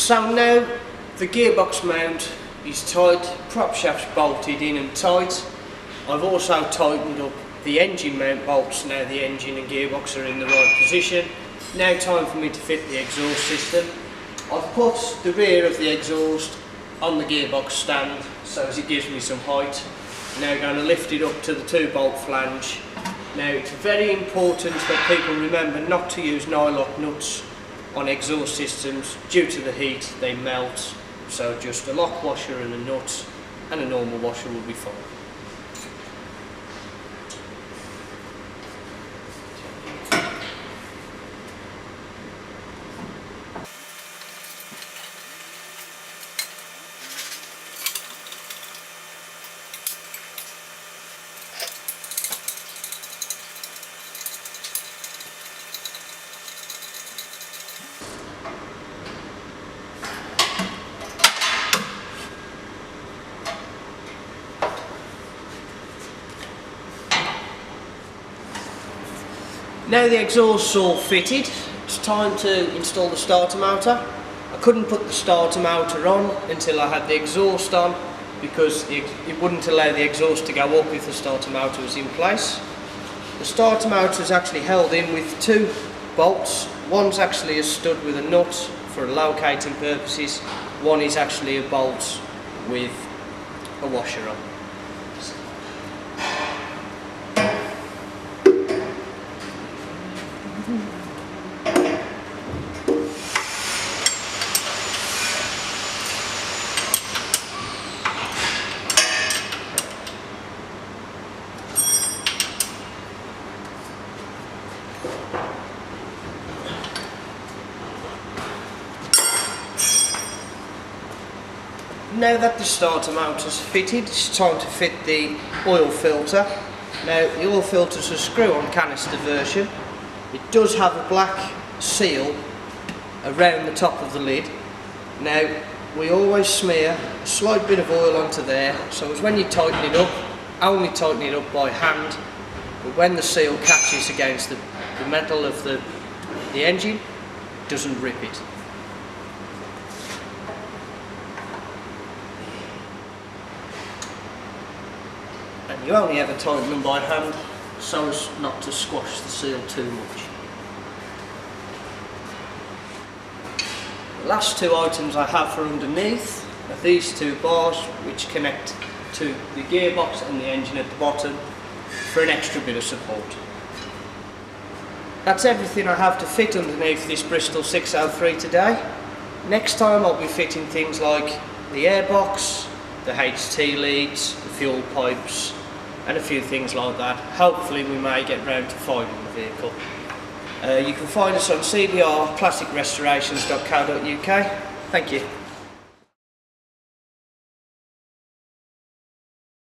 So now the gearbox mount is tight, prop shaft's bolted in and tight. I've also tightened up the engine mount bolts. Now the engine and gearbox are in the right position. Now time for me to fit the exhaust system. I've put the rear of the exhaust on the gearbox stand so as it gives me some height. Now going to lift it up to the 2-bolt flange. Now it's very important that people remember not to use nylock nuts on exhaust systems. Due to the heat they melt, so just a lock washer and a nut and a normal washer will be fine. Now the exhaust's all fitted, it's time to install the starter motor. I couldn't put the starter motor on until I had the exhaust on because it wouldn't allow the exhaust to go up if the starter motor was in place. The starter motor is actually held in with 2 bolts. One's actually a stud with a nut for locating purposes. One is actually a bolt with a washer on. Now that the starter motor's fitted, it's time to fit the oil filter. Now the oil filter's a screw-on canister version. It does have a black seal around the top of the lid. Now we always smear a slight bit of oil onto there, so as when you tighten it up, only tighten it up by hand, but when the seal catches against the metal of the engine, it doesn't rip it. And you only ever tighten them by hand so as not to squash the seal too much. The last 2 items I have for underneath are these 2 bars which connect to the gearbox and the engine at the bottom for an extra bit of support. That's everything I have to fit underneath this Bristol 603 today. Next time I'll be fitting things like the airbox, the HT leads, the fuel pipes and a few things like that. Hopefully we may get round to filing the vehicle. You can find us on cbrplasticrestorations.co.uk. Thank you.